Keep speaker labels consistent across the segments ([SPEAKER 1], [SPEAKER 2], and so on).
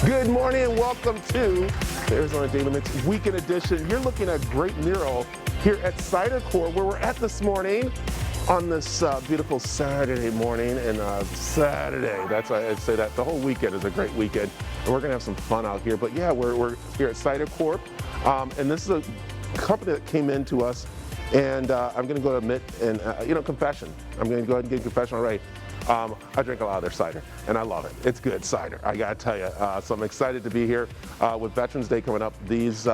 [SPEAKER 1] Good morning and welcome to the Arizona Daily Mix Weekend Edition. You're looking at a great mural here at Cider Corps, where we're at this morning on this beautiful Saturday morning. And Saturday, that's why I say that the whole weekend is a great weekend, and we're gonna have some fun out here. But yeah, we're here at Cider Corps, and this is a company that came in to us, and I'm gonna go admit and confession. I'm gonna go ahead and get a confession already. I drink a lot of their cider, and I love it. It's good cider, I gotta tell you. So I'm excited to be here with Veterans Day coming up. These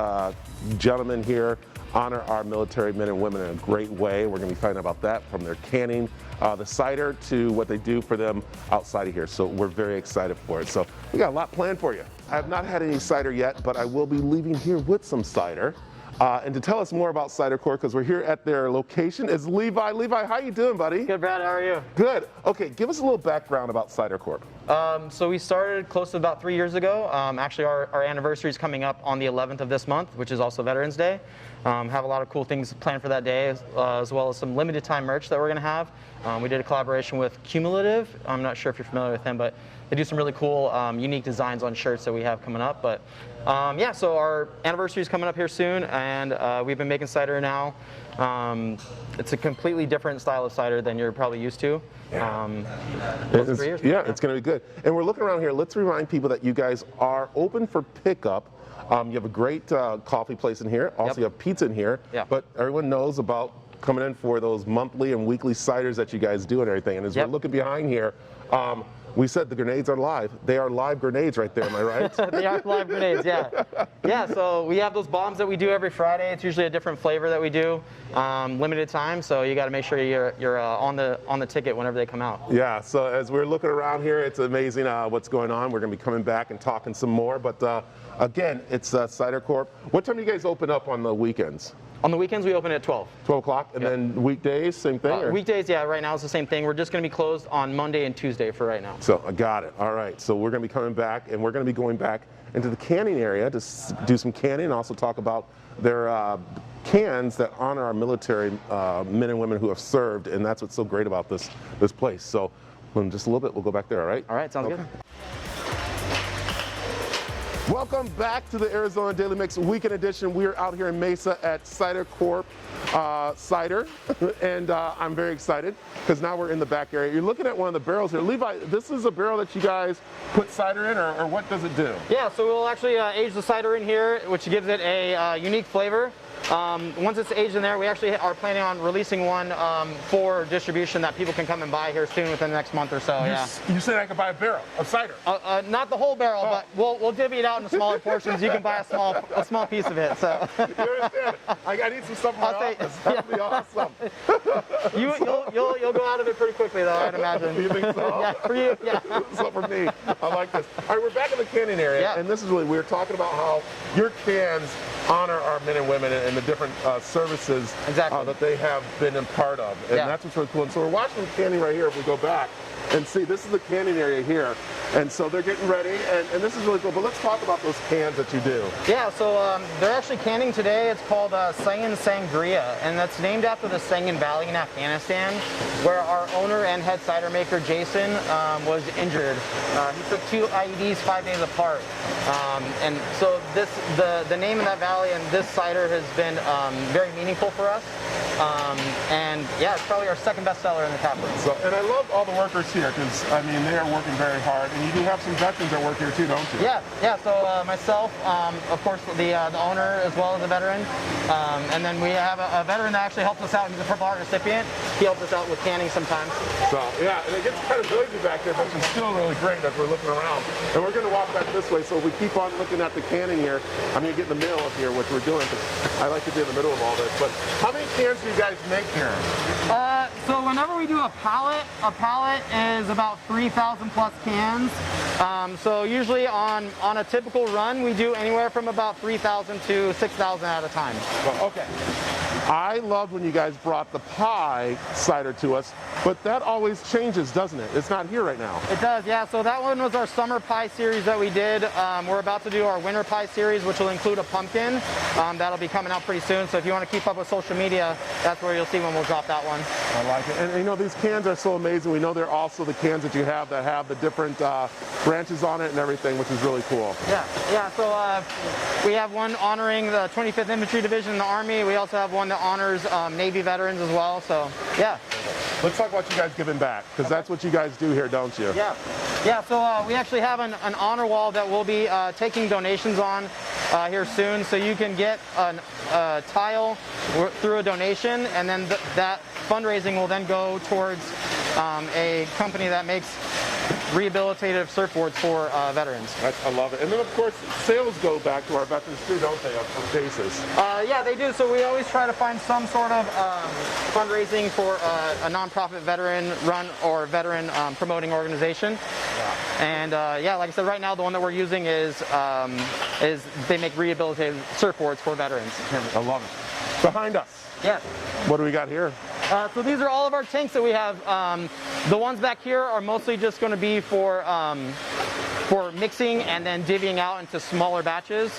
[SPEAKER 1] gentlemen here honor our military men and women in a great way. We're gonna be finding about that, from their canning the cider to what they do for them outside of here. So we're very excited for it. So we got a lot planned for you. I have not had any cider yet, but I will be leaving here with some cider. And to tell us more about Cider Corps, because we're here at their location, is Levi. Levi, how you doing, buddy?
[SPEAKER 2] Good, Brad. How are you?
[SPEAKER 1] Good. Okay, give us a little background about Cider Corps.
[SPEAKER 2] So we started close to about 3 years ago. Actually, our anniversary is coming up on the 11th of this month, which is also Veterans Day. Have a lot of cool things planned for that day, as well as some limited time merch that we're going to have. We did a collaboration with Cumulative. I'm not sure if you're familiar with them, but they do some really cool, unique designs on shirts that we have coming up. But yeah, so our anniversary is coming up here soon, and we've been making cider now. It's a completely different style of cider than you're probably used to.
[SPEAKER 1] It's 3 years. Yeah, it's going to be good. And we're looking around here. Let's remind people that you guys are open for pickup. You have a great coffee place in here. Also, you have pizza in here.
[SPEAKER 2] Yeah.
[SPEAKER 1] But everyone knows about coming in for those monthly and weekly ciders that you guys do and everything. And as we're looking behind here, we said the grenades are live. They are live grenades right there, am I right?
[SPEAKER 2] They are live grenades, yeah. Yeah, so we have those bombs that we do every Friday. It's usually a different flavor that we do, limited time, so you got to make sure you're on the ticket whenever they come out.
[SPEAKER 1] Yeah, so as we're looking around here, it's amazing what's going on. We're going to be coming back and talking some more, but again, it's Cider Corp. What time do you guys open up on the weekends?
[SPEAKER 2] On the weekends, we open at 12.
[SPEAKER 1] 12 o'clock, and then weekdays, same thing?
[SPEAKER 2] Weekdays, yeah, right now it's the same thing. We're just going to be closed on Monday and Tuesday for right now.
[SPEAKER 1] So I got it. All right, so we're going to be coming back, and we're going to be going back into the canning area to do some canning, and also talk about their cans that honor our military men and women who have served, and that's what's so great about this place. So in just a little bit, we'll go back there, all right?
[SPEAKER 2] All right, sounds good.
[SPEAKER 1] Welcome back to the Arizona Daily Mix Weekend Edition. We're out here in Mesa at Cider Corp Cider, and I'm very excited because now we're in the back area. You're looking at one of the barrels here. Levi, this is a barrel that you guys put cider in, or what does it do?
[SPEAKER 2] Yeah, so we'll actually age the cider in here, which gives it a unique flavor. Once it's aged in there, we actually are planning on releasing one for distribution that people can come and buy here soon within the next month or so.
[SPEAKER 1] You said I could buy a barrel of cider?
[SPEAKER 2] Not the whole barrel, but we'll divvy it out into smaller portions. You can buy a small piece of it. So.
[SPEAKER 1] You understand? I need some stuff in my office. That would be awesome.
[SPEAKER 2] You'll go out of it pretty quickly, though, I'd imagine.
[SPEAKER 1] You think so?
[SPEAKER 2] Yeah, for you. Yeah.
[SPEAKER 1] So for me, I like this. All right, we're back in the canning area, and this is really we're talking about how your cans honor our men and women and the different services that they have been a part of, and that's what's really cool. And so we're watching the canning right here. If we go back and see, this is the canning area here, and so they're getting ready, and this is really cool. But let's talk about those cans that you do.
[SPEAKER 2] Yeah, so they're actually canning today. It's called Sangin Sangria, and that's named after the Sangin Valley in Afghanistan, where our owner and head cider maker Jason was injured. He took 2 IEDs 5 days apart, and so the name of that valley and this cider has been very meaningful for us. And yeah, it's probably our second best seller in the tap room.
[SPEAKER 1] So, and I love all the workers here, because I mean they are working very hard, and you do have some veterans that work here too, don't you?
[SPEAKER 2] Yeah. So myself, of course, the owner as well as a veteran, and then we have a veteran that actually helps us out. He's a Purple Heart recipient. He helps us out with canning sometimes.
[SPEAKER 1] So yeah, and it gets kind of noisy back there, but it's still really great as we're looking around. And we're going to walk back this way, so if we keep on looking at the canning here, I'm going to get in the middle of here, which we're doing, because I like to be in the middle of all this. But how many cans do you guys make here?
[SPEAKER 2] So whenever we do a pallet is about 3,000 plus cans. So usually on a typical run, we do anywhere from about 3,000 to 6,000 at a time.
[SPEAKER 1] Well, okay. I loved when you guys brought the pie cider to us, but that always changes, doesn't it? It's not here right now.
[SPEAKER 2] It does, yeah. So that one was our summer pie series that we did. We're about to do our winter pie series, which will include a pumpkin. That'll be coming out pretty soon. So if you want to keep up with social media, that's where you'll see when we'll drop that one.
[SPEAKER 1] I like it. And you know, these cans are so amazing. We know they're also the cans that you have that have the different branches on it and everything, which is really cool.
[SPEAKER 2] Yeah. So we have one honoring the 25th Infantry Division in the Army. We also have one that honors Navy veterans as well. So yeah.
[SPEAKER 1] Let's talk about you guys giving back, because that's what you guys do here, don't you?
[SPEAKER 2] Yeah. So we actually have an honor wall that we'll be taking donations on here soon. So you can get a tile through a donation, and then that fundraising will then go towards a company that makes rehabilitative surfboards for veterans.
[SPEAKER 1] I love it. And then, of course, sales go back to our veterans too, don't they, on basis?
[SPEAKER 2] Yeah, they do. So we always try to find some sort of fundraising for a nonprofit veteran-run or veteran promoting organization.
[SPEAKER 1] Yeah.
[SPEAKER 2] And yeah, like I said, right now the one that we're using is they make rehabilitative surfboards for veterans.
[SPEAKER 1] I love it. Behind us.
[SPEAKER 2] Yes.
[SPEAKER 1] What do we got here?
[SPEAKER 2] So these are all of our tanks that we have. The ones back here are mostly just going to be for mixing and then divvying out into smaller batches.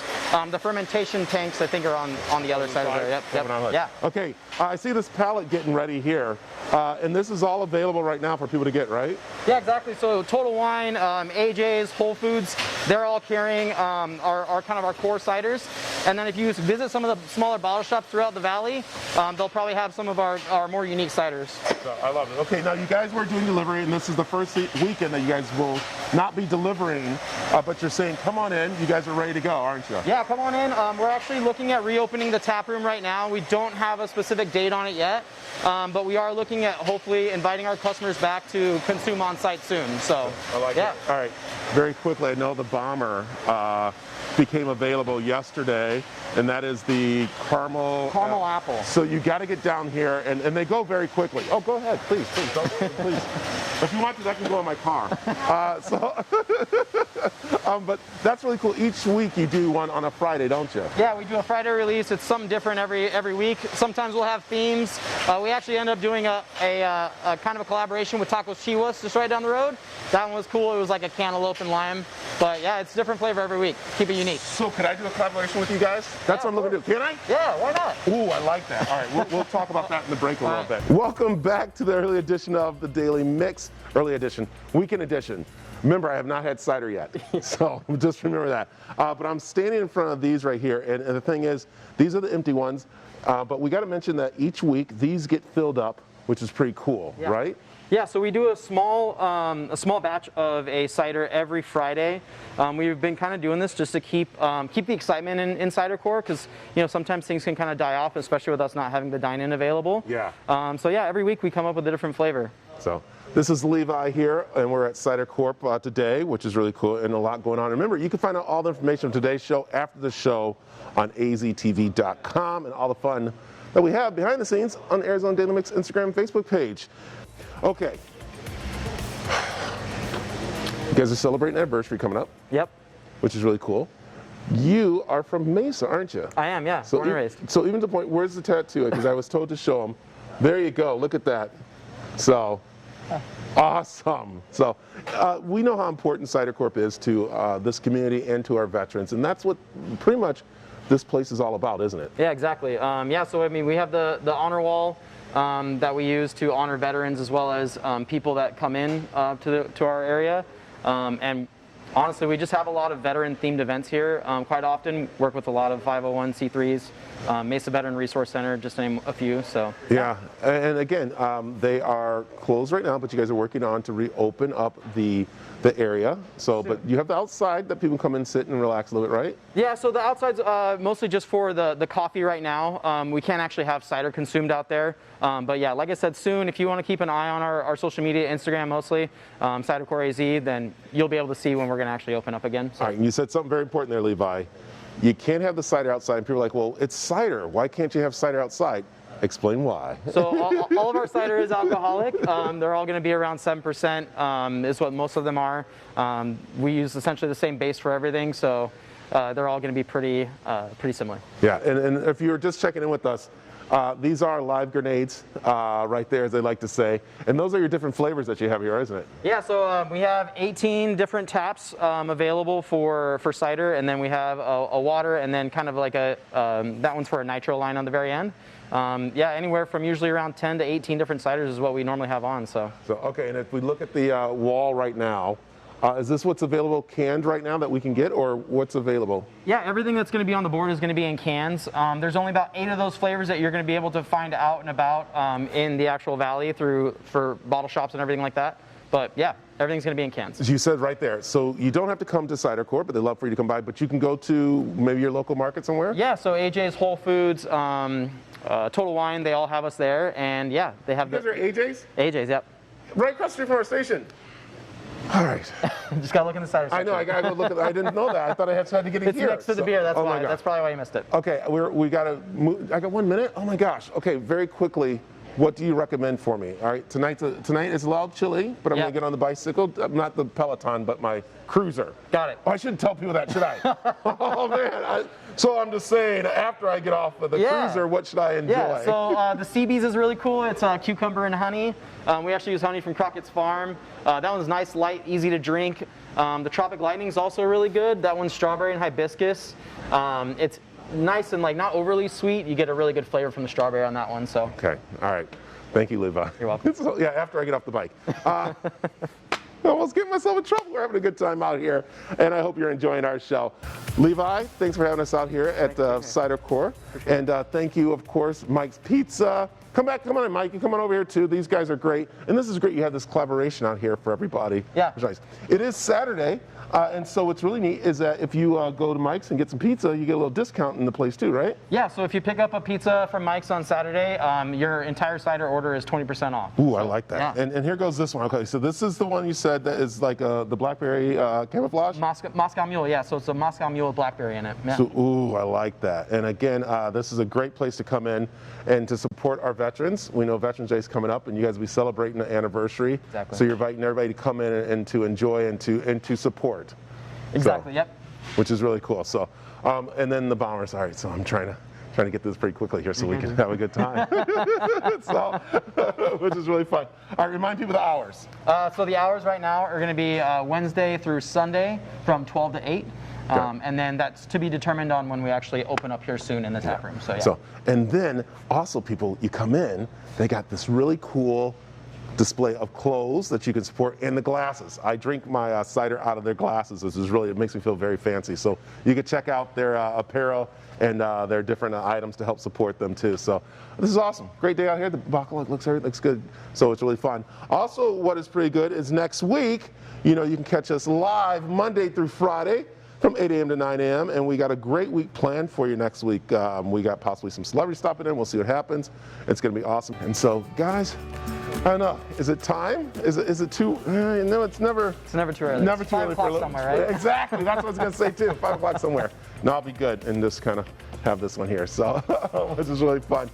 [SPEAKER 2] The fermentation tanks, I think, are on the other side of there. Yep. Yeah.
[SPEAKER 1] Okay, I see this pallet getting ready here, and this is all available right now for people to get, right?
[SPEAKER 2] Yeah, exactly. So Total Wine, AJ's, Whole Foods, they're all carrying our kind of our core ciders. And then if you visit some of the smaller bottle shops throughout the valley, they'll probably have some of our more unique ciders.
[SPEAKER 1] So, I love it. Okay, now you guys were doing delivery, and this is the first weekend that you guys will not be delivering, but you're saying, come on in, you guys are ready to go, aren't you?
[SPEAKER 2] Yeah, come on in. We're actually looking at reopening the tap room right now. We don't have a specific date on it yet, but we are looking at hopefully inviting our customers back to consume on site soon. So
[SPEAKER 1] I like it. All right, very quickly, I know the Bomber became available yesterday, and that is the caramel
[SPEAKER 2] apple.
[SPEAKER 1] So you got to get down here, and they go very quickly. Oh, go ahead, please, don't, please. If you want to, that can go in my car. But that's really cool. Each week you do one on a Friday, don't you?
[SPEAKER 2] Yeah, we do a Friday release. It's something different every week. Sometimes we'll have themes. We actually end up doing a kind of a collaboration with Tacos Chihuas just right down the road. That one was cool. It was like a cantaloupe and lime. But yeah, it's a different flavor every week. Keep it unique.
[SPEAKER 1] So could I do a collaboration with you guys? That's what I'm looking to do. Can I?
[SPEAKER 2] Yeah, why not?
[SPEAKER 1] Ooh, I like that. All right, we'll talk about that in the break a little bit. Welcome back to the early edition of the Daily Mix. Early edition, weekend edition. Remember, I have not had cider yet, so just remember that. But I'm standing in front of these right here, and the thing is, these are the empty ones, but we got to mention that each week these get filled up, which is pretty cool, right?
[SPEAKER 2] Yeah, so we do a small batch of a cider every Friday. We've been kind of doing this just to keep the excitement in Cider Corps, because sometimes things can kind of die off, especially with us not having the dine-in available.
[SPEAKER 1] Yeah.
[SPEAKER 2] So yeah, every week we come up with a different flavor.
[SPEAKER 1] So this is Levi here, and we're at Cider Corp today, which is really cool, and a lot going on. Remember, you can find out all the information of today's show after the show on aztv.com, and all the fun that we have behind the scenes on the Arizona Daily Mix Instagram and Facebook page. Okay. You guys are celebrating an anniversary coming up.
[SPEAKER 2] Yep.
[SPEAKER 1] Which is really cool. You are from Mesa, aren't you?
[SPEAKER 2] I am, yeah. Born and raised.
[SPEAKER 1] So even to the point, where's the tattoo? Because I was told to show them. There you go. Look at that. So, awesome. So, we know how important Cider Corp is to this community and to our veterans, and that's what pretty much this place is all about, isn't it?
[SPEAKER 2] Yeah, exactly. Yeah, so I mean, we have the honor wall that we use to honor veterans, as well as people that come in to our area. And honestly, we just have a lot of veteran-themed events here. Quite often, work with a lot of 501c3s, Mesa Veteran Resource Center, just to name a few. So
[SPEAKER 1] yeah, and again, they are closed right now, but you guys are working on to reopen up the area. So, but you have the outside that people come and sit and relax a little bit, right?
[SPEAKER 2] Yeah, so the outside's mostly just for the coffee right now. We can't actually have cider consumed out there. But yeah, like I said, soon, if you want to keep an eye on our social media, Instagram mostly, Cider Corps AZ, then you'll be able to see when we're going to actually open up again. So.
[SPEAKER 1] All right, and you said something very important there, Levi. You can't have the cider outside. And people are like, well, it's cider. Why can't you have cider outside? Explain why.
[SPEAKER 2] So all of our cider is alcoholic. They're all going to be around 7%, is what most of them are. We use essentially the same base for everything, so they're all going to be pretty similar.
[SPEAKER 1] Yeah, and if you're just checking in with us, These are live grenades right there, as they like to say. And those are your different flavors that you have here, isn't it?
[SPEAKER 2] Yeah, so we have 18 different taps available for cider, and then we have a water, and then kind of like that one's for a nitro line on the very end. Yeah, anywhere from usually around 10 to 18 different ciders is what we normally have on. So
[SPEAKER 1] okay, and if we look at the wall right now, is this what's available canned right now that we can get, or what's available?
[SPEAKER 2] Yeah, everything that's going to be on the board is going to be in cans. There's only about 8 of those flavors that you're going to be able to find out and about in the actual valley for bottle shops and everything like that. But yeah, everything's going to be in cans.
[SPEAKER 1] As you said right there, so you don't have to come to Cider Corps, but they'd love for you to come by, but you can go to maybe your local market somewhere?
[SPEAKER 2] Yeah, so AJ's, Whole Foods, Total Wine, they all have us there, and yeah, they have
[SPEAKER 1] You guys are AJ's?
[SPEAKER 2] AJ's, yep.
[SPEAKER 1] Right across the street from our station. All right.
[SPEAKER 2] Just gotta look in the cider section.
[SPEAKER 1] I know, I gotta go look at that. I didn't know that. I thought I had to get it
[SPEAKER 2] It's
[SPEAKER 1] here.
[SPEAKER 2] next to the beer, that's
[SPEAKER 1] oh
[SPEAKER 2] why.
[SPEAKER 1] my God.
[SPEAKER 2] That's probably why you missed it.
[SPEAKER 1] Okay, we gotta move. I got 1 minute? Oh my gosh. Okay, very quickly, what do you recommend for me? All right, tonight is a little chilly, but I'm gonna get on the bicycle, not the Peloton, but my cruiser.
[SPEAKER 2] Got it.
[SPEAKER 1] Oh, I shouldn't tell people that, should I? Oh man. So I'm just saying, after I get off of the cruiser, what should I enjoy?
[SPEAKER 2] Yeah, so the Seabees is really cool. It's cucumber and honey. We actually use honey from Crockett's Farm. That one's nice, light, easy to drink. The Tropic Lightning is also really good. That one's strawberry and hibiscus. It's nice and not overly sweet. You get a really good flavor from the strawberry on that one. So.
[SPEAKER 1] Okay, all right. Thank you, Levi.
[SPEAKER 2] You're welcome.
[SPEAKER 1] So, yeah, after I get off the bike. I almost get myself in trouble. We're having a good time out here, and I hope you're enjoying our show. Levi, thanks for having us out here at Cider Corps. And thank you, of course, Mike's Pizza. Come on in, Mike. You come on over here, too. These guys are great. And this is great. You have this collaboration out here for everybody.
[SPEAKER 2] Yeah.
[SPEAKER 1] It's nice. It is Saturday. And so what's really neat is that if you go to Mike's and get some pizza, you get a little discount in the place too, right?
[SPEAKER 2] Yeah, so if you pick up a pizza from Mike's on Saturday, your entire cider order is 20% off.
[SPEAKER 1] Ooh, I like that.
[SPEAKER 2] Yeah.
[SPEAKER 1] And here goes this one. Okay, so this is the one you said that is like the blackberry camouflage?
[SPEAKER 2] Moscow Mule, yeah, so it's a Moscow Mule with blackberry in it. Yeah.
[SPEAKER 1] So, ooh, I like that. And again, this is a great place to come in and to support our veterans. We know Veterans Day is coming up, and you guys will be celebrating the anniversary.
[SPEAKER 2] Exactly.
[SPEAKER 1] So you're inviting everybody to come in and to enjoy and to support.
[SPEAKER 2] Exactly,
[SPEAKER 1] so,
[SPEAKER 2] yep.
[SPEAKER 1] Which is really cool. So, and then the bombers. All right, so I'm trying to get this pretty quickly here so we can have a good time. So, which is really fun. All right, remind people the hours.
[SPEAKER 2] So the hours right now are going to be Wednesday through Sunday from 12 to 8. And then that's to be determined on when we actually open up here soon in the tap room. So, yeah.
[SPEAKER 1] So, and then also people, you come in, they got this really cool display of clothes that you can support, and the glasses. I drink my cider out of their glasses. This is really, it makes me feel very fancy. So you can check out their apparel and their different items to help support them too. So this is awesome. Great day out here. The bottle looks good. So it's really fun. Also, what is pretty good is next week, you can catch us live Monday through Friday from 8 a.m. to 9 a.m. And we got a great week planned for you next week. We got possibly some celebrities stopping in. We'll see what happens. It's going to be awesome. And so, guys, I don't know. Is it time? Is it too? No, it's never.
[SPEAKER 2] It's never too early.
[SPEAKER 1] Never too early for a little.
[SPEAKER 2] Somewhere, right?
[SPEAKER 1] Exactly. That's what I was going to say too. 5 o'clock somewhere. No, I'll be good and just kind of have this one here. So, which is really fun.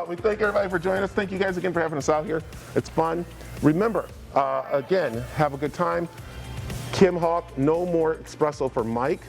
[SPEAKER 1] We thank everybody for joining us. Thank you guys again for having us out here. It's fun. Remember, again, have a good time. Kim Hawk, no more espresso for Mike,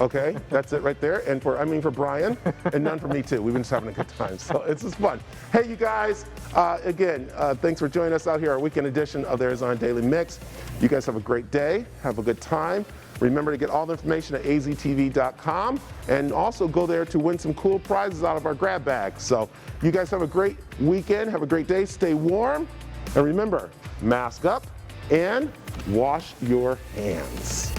[SPEAKER 1] okay? That's it right there. And for Brian, and none for me too. We've been just having a good time, so it's just fun. Hey, you guys, again, thanks for joining us out here, our weekend edition of the Arizona Daily Mix. You guys have a great day, have a good time. Remember to get all the information at aztv.com, and also go there to win some cool prizes out of our grab bags. So you guys have a great weekend, have a great day, stay warm, and remember, mask up and wash your hands.